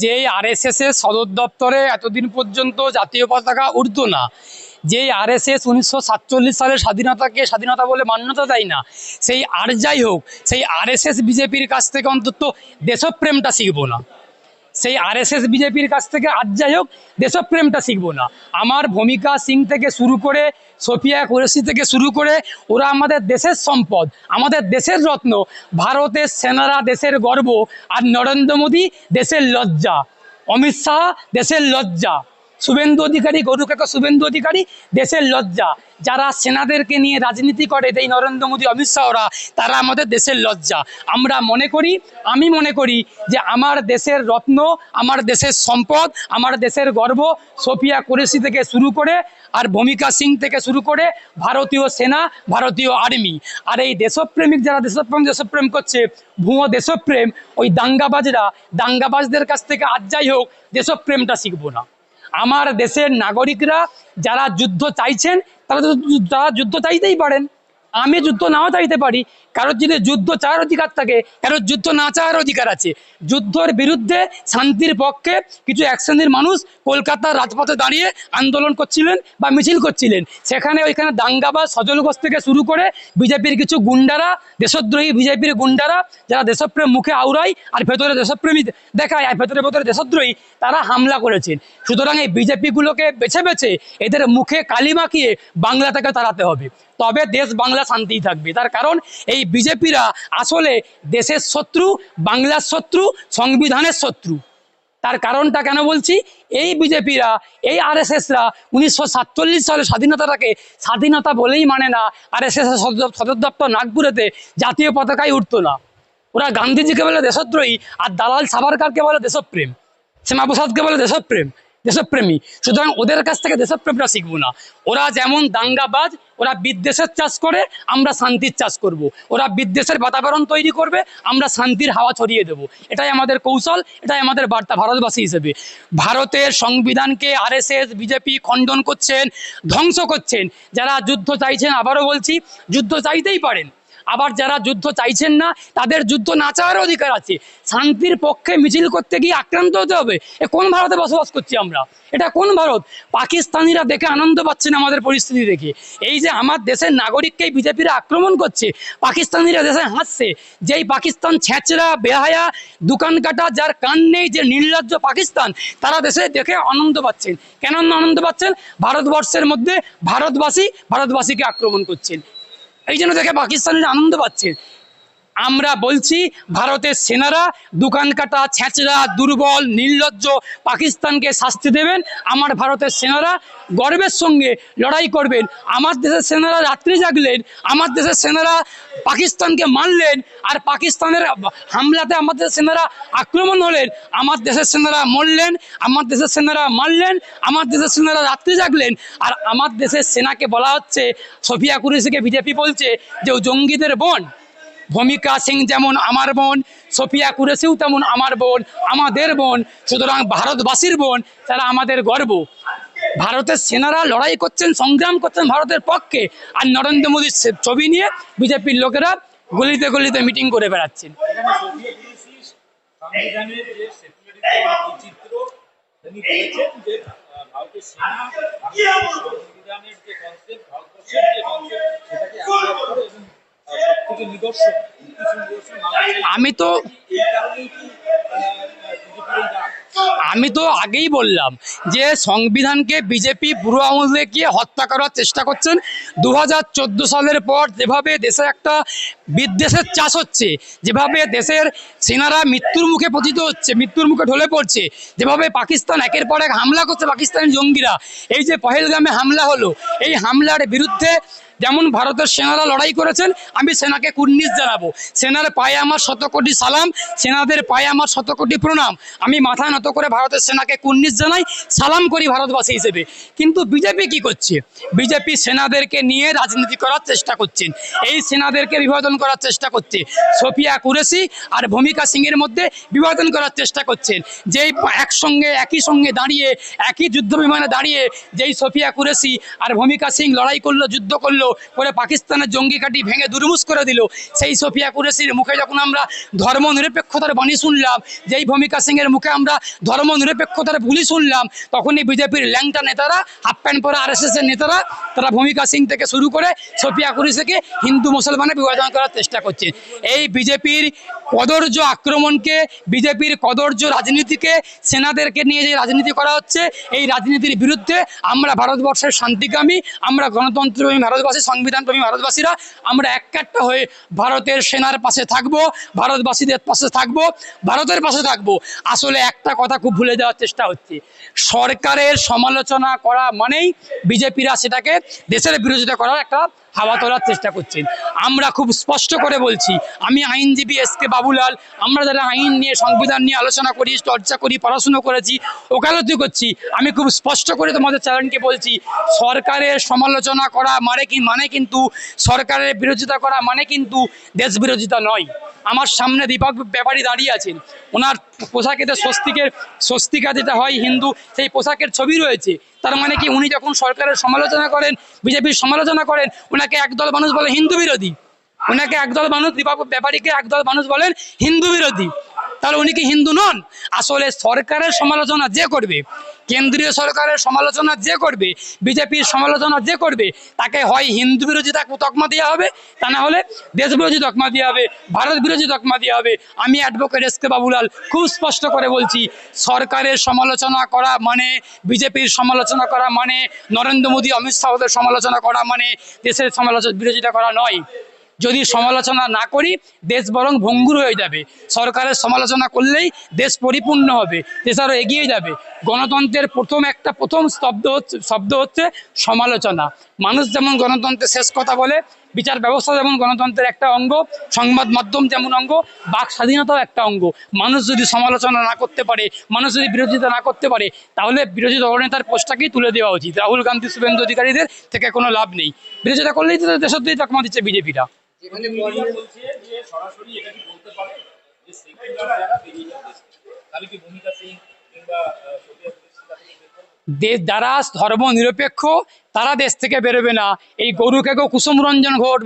যেই আরএসএস এর সদর দপ্তরে এতদিন পর্যন্ত জাতীয় পতাকা উড়তো না, যেই আরএসএস 1947 সালে স্বাধীনতাকে স্বাধীনতা বলে মান্যতা দেয় না, সেই আর যাই হোক, সেই আরএসএস বিজেপির কাছ থেকে অন্তত দেশপ্রেমটা শিখবো না। সেই আরএসএস বিজেপির কাছ থেকে আজ যাই হোক দেশপ্রেমটা শিখবো না। আমার ভূমিকা সিং থেকে শুরু করে সোফিয়া কুরেশি থেকে শুরু করে ওরা আমাদের দেশের সম্পদ, আমাদের দেশের রত্ন। ভারতের সেনারা দেশের গর্ব, আর নরেন্দ্র মোদী দেশের লজ্জা, অমিত শাহ দেশের লজ্জা, শুভেন্দু অধিকারী, গরুকাকা শুভেন্দু অধিকারী দেশের লজ্জা। যারা সেনাদেরকে নিয়ে রাজনীতি করে, এই নরেন্দ্র মোদী, অমিত শাহরা, তারা আমাদের দেশের লজ্জা। আমরা মনে করি, আমি মনে করি যে আমার দেশের রত্ন, আমার দেশের সম্পদ, আমার দেশের গর্ব সোফিয়া কুরেশি থেকে শুরু করে আর ভূমিকা সিং থেকে শুরু করে ভারতীয় সেনা, ভারতীয় আর্মি। আর এই দেশপ্রেমিক যারা দেশপ্রেম করছে, ভুয়ো দেশপ্রেম, ওই দাঙ্গাবাজদের কাছ থেকে আজ যাই হোক দেশপ্রেমটা শিখবো না। আমার দেশের নাগরিকরা যারা যুদ্ধ চাইছেন, তারা যুদ্ধ চাইতেই পারেন। আমি যুদ্ধ নাও চাইতে পারি, কারোর যদি যুদ্ধ চাওয়ার অধিকার থাকে, কারোর যুদ্ধ না চাওয়ার অধিকার আছে। যুদ্ধের বিরুদ্ধে শান্তির পক্ষে কিছু এক শ্রেণীর মানুষ কলকাতার রাজপথে দাঁড়িয়ে আন্দোলন করছিলেন বা মিছিল করছিলেন। সেখানে ওইখানে দাঙ্গাবাজ সজল ঘোষ থেকে শুরু করে বিজেপির কিছু গুন্ডারা, দেশদ্রোহী বিজেপির গুন্ডারা, যারা দেশপ্রেম মুখে আওড়ায় আর ভেতরে দেশপ্রেমী দেখায় আর ভেতরে দেশদ্রোহী, তারা হামলা করেছেন। সুতরাং এই বিজেপিগুলোকে বেছে বেছে এদের মুখে কালি মাখিয়ে বাংলা থেকে তাড়াতে হবে, তবে দেশ বাংলা শান্তিই থাকবে। তার কারণ এই বিজেপিরা আসলে দেশের শত্রু, বাংলার শত্রু, সংবিধানের শত্রু। তার কারণটা কেন বলছি, এই বিজেপিরা, এই আরএসএসরা 1947 সালে স্বাধীনতাটাকে স্বাধীনতা বলেই মানে না। আরএসএস সদর দপ্তর নাগপুরেতে জাতীয় পতাকায় উঠতো না। ওরা গান্ধীজিকে বলে দেশদ্রোহী, আর দালাল সাভারকারকে বলে দেশপ্রেম, শ্যামাপ্রসাদকে বলে দেশপ্রেমী। সুতরাং ওদের কাছ থেকে দেশপ্রেমটা শিখবো না। ওরা যেমন দাঙ্গাবাজ, ওরা বিদ্বেষের চাষ করে, আমরা শান্তির চাষ করব। ওরা বিদ্বেষের বাতাবরণ তৈরি করবে, আমরা শান্তির হাওয়া ছড়িয়ে দেব। এটাই আমাদের কৌশল, এটাই আমাদের বার্তা ভারতবাসী হিসেবে। ভারতের সংবিধানকে আরএসএস বিজেপি খণ্ডন করছেন, ধ্বংস করছেন। যারা যুদ্ধ চাইছেন, আবারও বলছি, যুদ্ধ চাইতেই পারেন। আবার যারা যুদ্ধ চাইছেন না, তাদের যুদ্ধ না চাওয়ার অধিকার আছে। শান্তির পক্ষে মিছিল করতে গিয়ে আক্রান্ত হতে হবে? এ কোন ভারতে বসবাস করছি আমরা? এটা কোন ভারত? পাকিস্তানিরা দেখে আনন্দ পাচ্ছেন আমাদের পরিস্থিতি দেখে। এই যে আমার দেশের নাগরিককেই বিজেপিরা আক্রমণ করছে, পাকিস্তানিরা দেশে হাসছে। যেই পাকিস্তান ছেঁচড়া, বেহায়া, দোকান কাটা, যার কান নেই, যে নির্লজ্জ পাকিস্তান, তারা দেশে দেখে আনন্দ পাচ্ছেন। কেন আনন্দ পাচ্ছেন? ভারতবর্ষের মধ্যে ভারতবাসীকে আক্রমণ করছেন, এই জন্য দেখে পাকিস্তানিরা আনন্দ পাচ্ছে। আমরা বলছি, ভারতের সেনারা দোকান কাটা, ছেঁচড়া, দুর্বল, নির্লজ্জ পাকিস্তানকে শাস্তি দেবেন। আমার ভারতের সেনারা গর্বের সঙ্গে লড়াই করবেন। আমার দেশের সেনারা রাত্রি জাগলেন, আমার দেশের সেনারা পাকিস্তানকে মারলেন, আর পাকিস্তানের হামলাতে আমাদের সেনারা আক্রমণ হলেন। আমার দেশের সেনারা মরলেন, আমার দেশের সেনারা মারলেন, আমার দেশের সেনারা রাত্রি জাগলেন। আর আমার দেশের সেনাকে বলা হচ্ছে, সোফিয়া কুরেশিকে বিজেপি বলছে যে ও জঙ্গিদের বোন। ভূমিকা সিং যেমন আমার বোন, সোফিয়া কুরেশিও তেমন আমার বোন, আমাদের বোন। সুতরাং ভারতবাসীর বোন, তারা আমাদের গর্ব। ভারতের সেনারা লড়াই করছেন, সংগ্রাম করছেন ভারতের পক্ষে, আর নরেন্দ্র মোদীর ছবি নিয়ে বিজেপির লোকেরা গলিতে গলিতে মিটিং করে বেড়াচ্ছেন। আমি তো আগেই বললাম যে সংবিধানকে বিজেপি বুড়ো আঙুলে গিয়ে হত্যা করার চেষ্টা করছেন। 2014 সালের পর যেভাবে দেশে একটা বিদ্বেষের চাষ হচ্ছে, যেভাবে দেশের সেনারা মৃত্যুর মুখে পতিত হচ্ছে, মৃত্যুর মুখে ঢলে পড়ছে, যেভাবে পাকিস্তান একের পর এক হামলা করছে, পাকিস্তানের জঙ্গিরা, এই যে পহেলগামে হামলা হলো, এই হামলার বিরুদ্ধে যেমন ভারতের সেনারা লড়াই করেছেন, আমি সেনাকে কুর্নিশ জানাবো। সেনার পায়ে আমার 100 কোটি সালাম, সেনাদের পায়ে আমার 100 কোটি প্রণাম। আমি মাথা নত করে ভারতের সেনাকে কুর্নিশ জানাই, সালাম করি ভারতবাসী হিসেবে। কিন্তু বিজেপি কি করছে? বিজেপি সেনাদেরকে নিয়ে রাজনীতি করার চেষ্টা করছেন, এই সেনাদেরকে বিভাজন করার চেষ্টা করছে। সোফিয়া কুরেশি আর ভূমিকা সিংয়ের মধ্যে বিভাজন করার চেষ্টা করছেন। যেই একই সঙ্গে দাঁড়িয়ে, একই যুদ্ধ বিমানে দাঁড়িয়ে যেই সোফিয়া কুরেশি আর ভূমিকা সিং লড়াই করলো, যুদ্ধ করলো, করে পাকিস্তানের জঙ্গি ঘাঁটি ভেঙে দুর্মুষ করে দিল, সেই সোফিয়া কুরেশির মুখে যখন আমরা ধর্মনিরপেক্ষতার বাণী শুনলাম, যেই ভূমিকা সিংয়ের মুখে আমরা ধর্মনিরপেক্ষতার বুলি শুনলাম, তখনই বিজেপির ল্যাংটা নেতারা, হাফ প্যান্ট পরা RSS এর নেতারা, তারা ভূমিকা সিং থেকে শুরু করে সোফিয়া কুরেশিকে হিন্দু মুসলমানে বিভাজন করার চেষ্টা করছে। এই বিজেপির কদর্য আক্রমণকে, বিজেপির কদর্য রাজনীতিকে, সেনাদেরকে নিয়ে যে রাজনীতি করা হচ্ছে, এই রাজনীতির বিরুদ্ধে আমরা ভারতবর্ষের শান্তিকামী, আমরা গণতন্ত্রপ্রেমী ভারতবাসী, সংবিধানপ্রেমী ভারতবাসীরা আমরা একটা হয়ে ভারতের সেনার পাশে থাকবো, ভারতবাসীদের পাশে থাকবো, ভারতের পাশে থাকবো। আসলে একটা কথা খুব ভুলে যাওয়ার চেষ্টা হচ্ছে, সরকারের সমালোচনা করা মানেই বিজেপিরা সেটাকে দেশের বিরোধিতা করার একটা হাওয়া তোলার চেষ্টা করছেন। আমরা খুব স্পষ্ট করে বলছি, আমি আইনজীবী SK বাবুলাল, আমরা যারা আইন নিয়ে, সংবিধান নিয়ে আলোচনা করি, চর্চা করি, পড়াশুনো করেছি, ওকালতি করছি, আমি খুব স্পষ্ট করে তোমাদের চ্যানেলকে বলছি, সরকারের সমালোচনা করা মানে কিন্তু সরকারের বিরোধিতা করা মানে কিন্তু দেশ বিরোধিতা নয়। আমার সামনে দীপক ব্যাপারী দাঁড়িয়ে আছেন, ওনার পোশাকেতে স্বস্তিকা যেটা হয় হিন্দু, সেই পোশাকের ছবি রয়েছে। তার মানে কি উনি যখন সরকারের সমালোচনা করেন, বিজেপির সমালোচনা করেন, ওনাকে একদল মানুষ বলে হিন্দু বিরোধী, ওনাকে একদল মানুষ, দীপক ব্যাপারীকে একদল মানুষ বলেন হিন্দু বিরোধী। তাহলে উনি কি হিন্দু নন? আসলে সরকারের সমালোচনা যে করবে, কেন্দ্রীয় সরকারের সমালোচনা যে করবে, বিজেপির সমালোচনা যে করবে, তাকে হয় হিন্দু বিরোধী তকমা দেওয়া হবে, তা না হলে দেশ বিরোধী তকমা দেওয়া হবে, ভারত বিরোধী তকমা দেওয়া হবে। আমি অ্যাডভোকেট SK বাবুলাল খুব স্পষ্ট করে বলছি, সরকারের সমালোচনা করা মানে, বিজেপির সমালোচনা করা মানে, নরেন্দ্র মোদী, অমিত শাহদের সমালোচনা করা মানে দেশের বিরোধিতা করা নয়। যদি সমালোচনা না করি, দেশ বরং ভঙ্গুর হয়ে যাবে। সরকারের সমালোচনা করলেই দেশ পরিপূর্ণ হবে, দেশ আরও এগিয়ে যাবে। গণতন্ত্রের প্রথম শব্দ হচ্ছে সমালোচনা। মানুষ যেমন গণতন্ত্রের শেষ কথা বলে, বিচার ব্যবস্থা যেমন গণতন্ত্রের একটা অঙ্গ, সংবাদ মাধ্যম যেমন অঙ্গ, বাক স্বাধীনতাও একটা অঙ্গ। মানুষ যদি সমালোচনা না করতে পারে, মানুষ যদি বিরোধিতা না করতে পারে, তাহলে বিরোধী দলনেতার পোস্টটাকেই তুলে দেওয়া উচিত। রাহুল গান্ধী, শুভেন্দু অধিকারীদের থেকে কোনো লাভ নেই। বিরোধিতা করলেই তো দেশদ্রোহী তকমা দিচ্ছে বিজেপিরা। যারা ধর্ম নিরপেক্ষ তারা দেশ থেকে বেরোবে না। এই গরুকে কুসুম রঞ্জন ঘোষ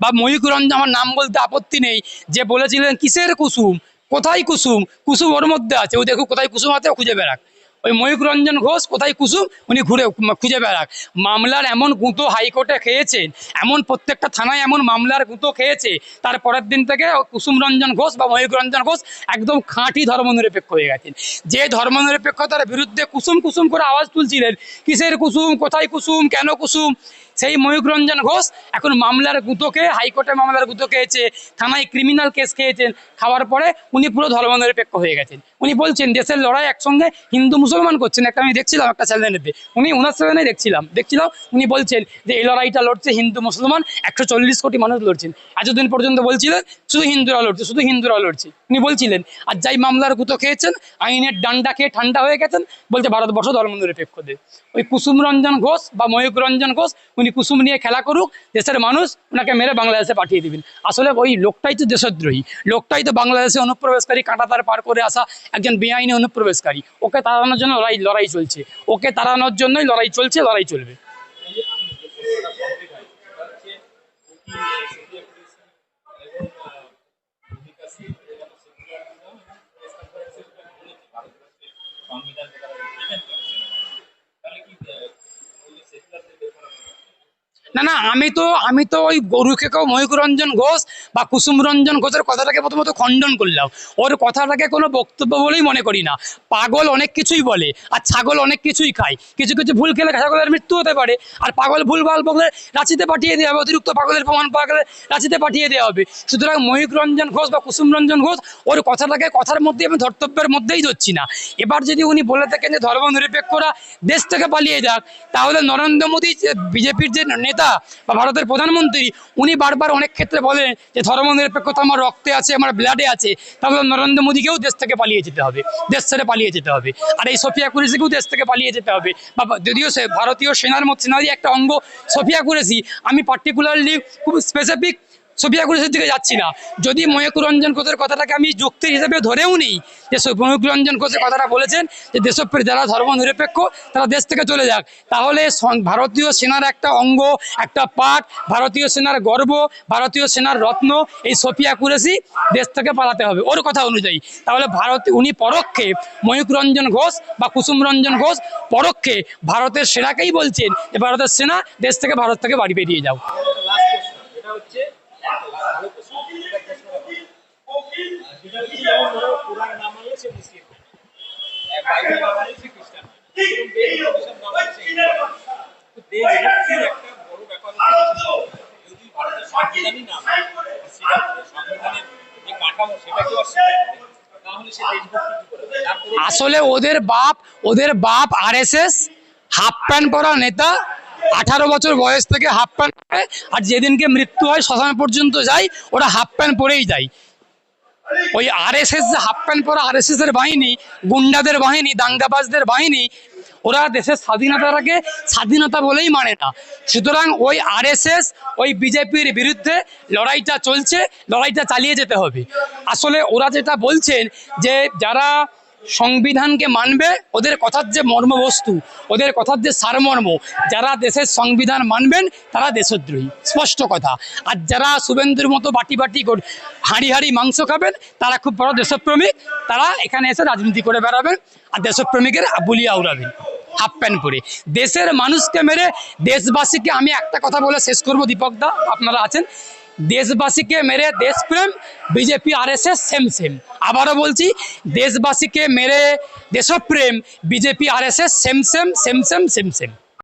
বা ময়ূক রঞ্জন, আমার নাম বলতে আপত্তি নেই, যে বলেছিলেন কিসের কুসুম, কোথায় কুসুম, কুসুম ওর মধ্যে আছে, ও দেখুক কোথায় কুসুম আছে, খুঁজে বেড়াক। ওই ময়ূক রঞ্জন ঘোষ কোথায় কুসুম উনি খুঁজে বেড়াক। মামলার এমন গুঁতো হাইকোর্টে খেয়েছেন, এমন প্রত্যেকটা থানায় এমন মামলার গুঁতো খেয়েছে, তার পরের দিন থেকে কুসুম রঞ্জন ঘোষ বা ময়ূক রঞ্জন ঘোষ একদম খাঁটি ধর্মনিরপেক্ষ হয়ে গেছেন। যে ধর্মনিরপেক্ষতার বিরুদ্ধে কুসুম কুসুম করে আওয়াজ তুলছিলেন, কিসের কুসুম, কোথায় কুসুম, কেন কুসুম, সেই ময়ূক রঞ্জন ঘোষ এখন মামলার গুঁতো খেয়ে, হাইকোর্টে মামলার গুঁতো খেয়েছে, থানায় ক্রিমিনাল কেস খেয়েছেন, খাওয়ার পরে উনি পুরো ধর্মনিরপেক্ষ হয়ে গেছেন। উনি বলছেন দেশের লড়াই একসঙ্গে হিন্দু মুসলমান করছেন। একটা আমি দেখছিলাম একটা চ্যানেলেতে, ওনার চ্যানেলে দেখছিলাম উনি বলছেন যে এই লড়াইটা লড়ছে হিন্দু মুসলমান, 140 কোটি মানুষ লড়ছেন। এতদিন পর্যন্ত বলছিলেন শুধু হিন্দুরা লড়ছে, উনি বলছিলেন। আর যাই মামলার গুঁতো খেয়েছেন, আইনের ডান্ডা খেয়ে ঠান্ডা হয়ে গেছেন, বলছে ভারতবর্ষ ধর্মনিরপেক্ষ দেশ। ওই কুসুম রঞ্জন ঘোষ বা ময়ূক রঞ্জন ঘোষ উনি কুসুম নিয়ে খেলা করুক, দেশের মানুষ ওনাকে মেরে বাংলাদেশে পাঠিয়ে দিবেন। আসলে ওই লোকটাই তো দেশদ্রোহী, লোকটাই তো বাংলাদেশে অনুপ্রবেশকারী, কাঁটাতার পার করে আসা একজন বেআইনি অনুপ্রবেশকারী। ওকে তাড়ানোর জন্য লড়াই চলছে, ওকে তাড়ানোর জন্যই লড়াই চলছে, লড়াই চলবে। না, আমি তো ওই গরুকেও ময়ূক রঞ্জন ঘোষ বা কুসুম রঞ্জন ঘোষের কথাটাকে প্রথমত খণ্ডন করলাম। ওর কথাটাকে কোনো বক্তব্য বলেই মনে করি না। পাগল অনেক কিছুই বলে, আর ছাগল অনেক কিছুই খায়। কিছু ভুল খেলে ছাগলের মৃত্যু হতে পারে, আর পাগল ভুলভাল বলে রাঁচিতে পাঠিয়ে দেওয়া হবে, অতিরিক্ত পাগলের প্রমাণ পাওয়া গেলে রাঁচিতে পাঠিয়ে দেওয়া হবে। সুতরাং ময়ূক রঞ্জন ঘোষ বা কুসুম রঞ্জন ঘোষ ওর কথাটাকে কথার মধ্যে আমি ধর্তব্যের মধ্যেই ধরছি না। এবার যদি উনি বলে থাকেন যে ধর্মনিরপেক্ষরা দেশ থেকে পালিয়ে যাক, তাহলে নরেন্দ্র মোদী বিজেপির যে নেতা বা ভারতের প্রধানমন্ত্রী, উনি বারবার অনেক ক্ষেত্রে বলেন যে ধর্মনিরপেক্ষতা আমার রক্তে আছে, আমার ব্লাডে আছে। তাহলে নরেন্দ্র মোদীকেও দেশ থেকে পালিয়ে যেতে হবে, দেশ ছেড়ে পালিয়ে যেতে হবে। আর এই সোফিয়া কুরেশিকেও দেশ থেকে পালিয়ে যেতে হবে। বা যদিও সে ভারতীয় সেনারই একটা অঙ্গ সোফিয়া কুরেশি, আমি পার্টিকুলারলি খুব স্পেসিফিক সোফিয়া কুরেশির দিকে যাচ্ছি না। যদি ময়ূর রঞ্জন ঘোষের কথাটাকে আমি যুক্তি হিসেবে ধরেও নিই যে ময়ূর রঞ্জন ঘোষের কথাটা বলেছেন যে দেশপ্রিয় যারা ধর্মনিরপেক্ষ তারা দেশ থেকে চলে যাক, তাহলে ভারতীয় সেনার একটা অঙ্গ, একটা পার্ট, ভারতীয় সেনার গর্ব, ভারতীয় সেনার রত্ন এই সোফিয়া কুরেশি দেশ থেকে পালাতে হবে ওর কথা অনুযায়ী। তাহলে উনি পরোক্ষে ময়ূর রঞ্জন ঘোষ বা কুসুম রঞ্জন ঘোষ পরোক্ষে ভারতের সেনাকেই বলছেন যে ভারতের সেনা দেশ থেকে ভারত থেকে বাড়ি বেরিয়ে যাও। আসলে ওদের বাপ আরএসএস হাফ প্যান্ট পরা নেতা, 18 বছর বয়স থেকে হাফ প্যান্ট পরে, আর যেদিনকে মৃত্যু হয় শ্মশান পর্যন্ত যায় ওরা হাফ প্যান্ট পরেই যায়। ওই আরএসএস যে হাফ প্যান্ট পরা আরএসএস এর বাহিনী, গুন্ডাদের বাহিনী, দাঙ্গাবাজদের বাহিনী, ওরা দেশের স্বাধীনতাটাকে স্বাধীনতা বলেই মানে না। সুতরাং ওই আরএসএস ওই বিজেপির বিরুদ্ধে লড়াইটা চলছে, লড়াইটা চালিয়ে যেতে হবে। আসলে ওরা যেটা বলছেন যে যারা সংবিধানকে মানবে, ওদের কথার যে মর্মবস্তু, ওদের কথার যে সারমর্ম, যারা দেশের সংবিধান মানবেন তারা দেশদ্রোহী, স্পষ্ট কথা। আর যারা শুভেন্দুর মতো বাটি বাটি হাঁড়ি হাঁড়ি মাংস খাবেন তারা খুব বড় দেশপ্রেমিক, তারা এখানে এসে রাজনীতি করে বেড়াবেন আর দেশপ্রেমিকের বুলিয়া উড়াবেন হাফ প্যান্ট পরে। দেশের মানুষকে মেরে দেশবাসীকে, আমি একটা কথা বলে শেষ করবো দীপকদা, আপনারা আছেন, দেশবাসীকে মেরে দেশপ্রেম বিজেপি আরএসএস সেম সেম। আবারও বলছি, দেশবাসীকে মেরে দেশপ্রেম BJP RSS same same same same same same.